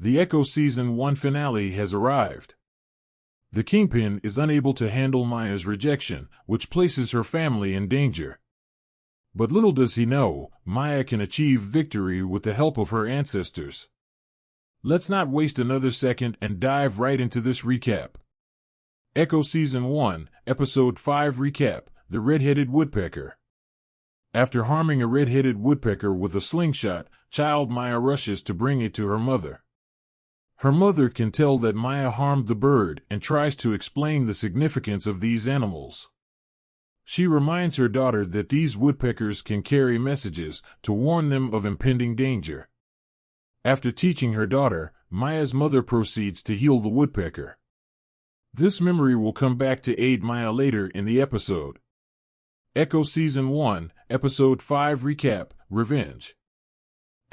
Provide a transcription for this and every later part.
the Echo Season 1 finale has arrived. The Kingpin is unable to handle Maya's rejection, which places her family in danger. But little does he know, Maya can achieve victory with the help of her ancestors. Let's not waste another second and dive right into this recap. Echo Season 1, Episode 5 Recap: The Red-Headed Woodpecker. After harming a red-headed woodpecker with a slingshot, child Maya rushes to bring it to her mother. Her mother can tell that Maya harmed the bird and tries to explain the significance of these animals. She reminds her daughter that these woodpeckers can carry messages to warn them of impending danger. After teaching her daughter, Maya's mother proceeds to heal the woodpecker. This memory will come back to aid Maya later in the episode. Echo Season 1, Episode 5 Recap: Revenge.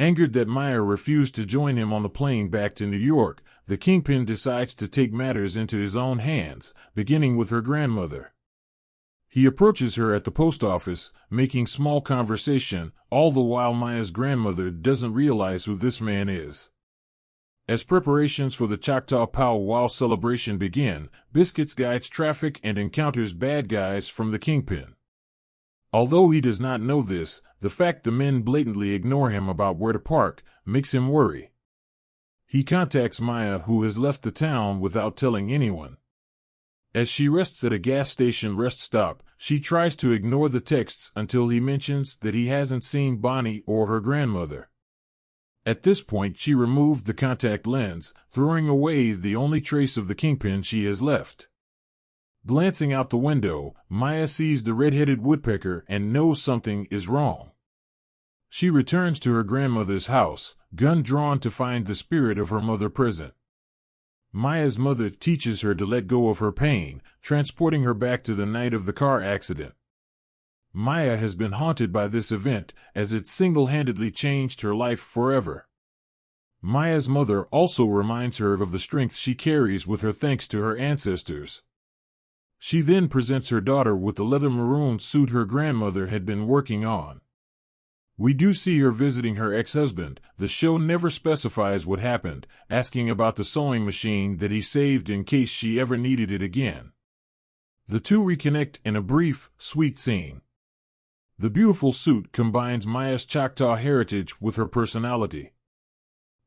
Angered that Maya refused to join him on the plane back to New York, the Kingpin decides to take matters into his own hands, beginning with her grandmother. He approaches her at the post office, making small conversation, all the while Maya's grandmother doesn't realize who this man is. As preparations for the Choctaw Powwow celebration begin, Biscuits guides traffic and encounters bad guys from the Kingpin. Although he does not know this, the fact the men blatantly ignore him about where to park makes him worry. He contacts Maya, who has left the town without telling anyone. As she rests at a gas station rest stop, she tries to ignore the texts until he mentions that he hasn't seen Bonnie or her grandmother. At this point, she removed the contact lens, throwing away the only trace of the Kingpin she has left. Glancing out the window, Maya sees the red-headed woodpecker and knows something is wrong. She returns to her grandmother's house, gun drawn, to find the spirit of her mother present. Maya's mother teaches her to let go of her pain, transporting her back to the night of the car accident. Maya has been haunted by this event, as it single-handedly changed her life forever. Maya's mother also reminds her of the strength she carries with her thanks to her ancestors. She then presents her daughter with the leather maroon suit her grandmother had been working on. We do see her visiting her ex-husband. The show never specifies what happened, asking about the sewing machine that he saved in case she ever needed it again. The two reconnect in a brief, sweet scene. The beautiful suit combines Maya's Choctaw heritage with her personality.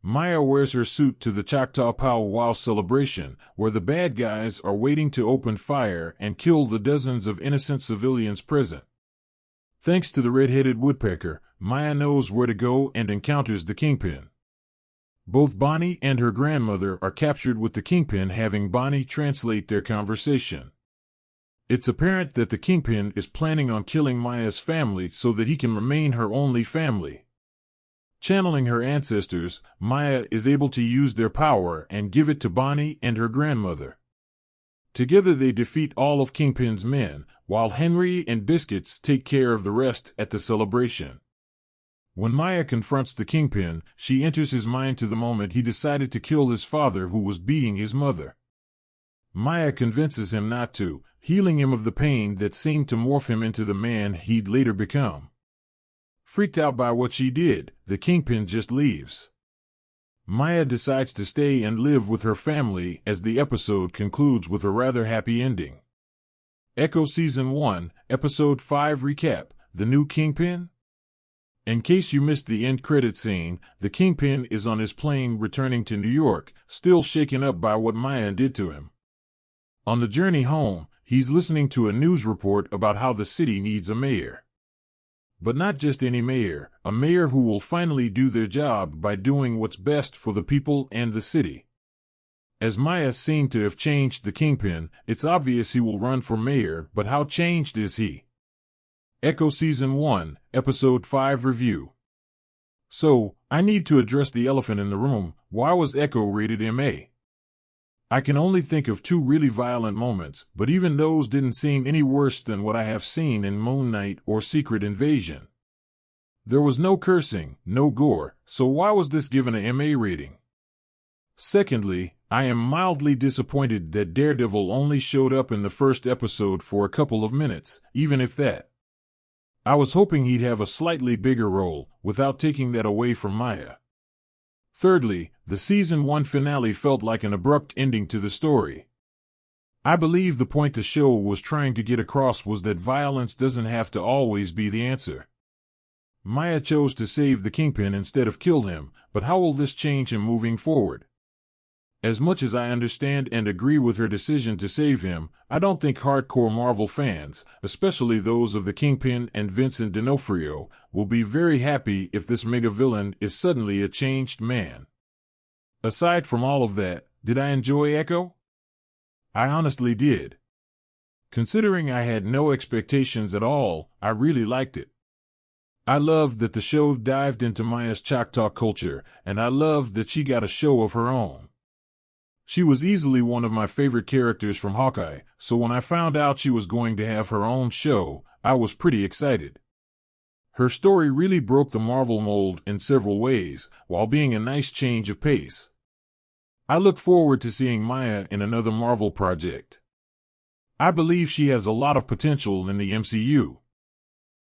Maya wears her suit to the Choctaw Powwow celebration, where the bad guys are waiting to open fire and kill the dozens of innocent civilians present. Thanks to the red-headed woodpecker, Maya knows where to go and encounters the Kingpin. Both Bonnie and her grandmother are captured, with the Kingpin having Bonnie translate their conversation. It's apparent that the Kingpin is planning on killing Maya's family so that he can remain her only family. Channeling her ancestors, Maya is able to use their power and give it to Bonnie and her grandmother. Together they defeat all of Kingpin's men, while Henry and Biscuits take care of the rest at the celebration. When Maya confronts the Kingpin, she enters his mind to the moment he decided to kill his father, who was beating his mother. Maya convinces him not to, healing him of the pain that seemed to morph him into the man he'd later become. Freaked out by what she did, the Kingpin just leaves. Maya decides to stay and live with her family as the episode concludes with a rather happy ending. Echo Season 1, Episode 5 Recap: The New Kingpin? In case you missed the end credit scene, the Kingpin is on his plane returning to New York, still shaken up by what Maya did to him. On the journey home, he's listening to a news report about how the city needs a mayor. But not just any mayor, a mayor who will finally do their job by doing what's best for the people and the city. As Maya seemed to have changed the Kingpin, it's obvious he will run for mayor, but how changed is he? Echo Season 1, Episode 5 Review. So, I need to address the elephant in the room. Why was Echo rated MA? I can only think of two really violent moments, but even those didn't seem any worse than what I have seen in Moon Knight or Secret Invasion. There was no cursing, no gore, so why was this given a MA rating? Secondly, I am mildly disappointed that Daredevil only showed up in the first episode for a couple of minutes, even if that. I was hoping he'd have a slightly bigger role, without taking that away from Maya. Thirdly, The season 1 finale felt like an abrupt ending to the story. I believe the point the show was trying to get across was that violence doesn't have to always be the answer. Maya chose to save the Kingpin instead of kill him, but how will this change him moving forward? As much as I understand and agree with her decision to save him, I don't think hardcore Marvel fans, especially those of the Kingpin and Vincent D'Onofrio, will be very happy if this mega-villain is suddenly a changed man. Aside from all of that, did I enjoy Echo? I honestly did. Considering I had no expectations at all, I really liked it. I loved that the show dived into Maya's Choctaw culture, and I loved that she got a show of her own. She was easily one of my favorite characters from Hawkeye, so when I found out she was going to have her own show, I was pretty excited. Her story really broke the Marvel mold in several ways, while being a nice change of pace. I look forward to seeing Maya in another Marvel project. I believe she has a lot of potential in the MCU.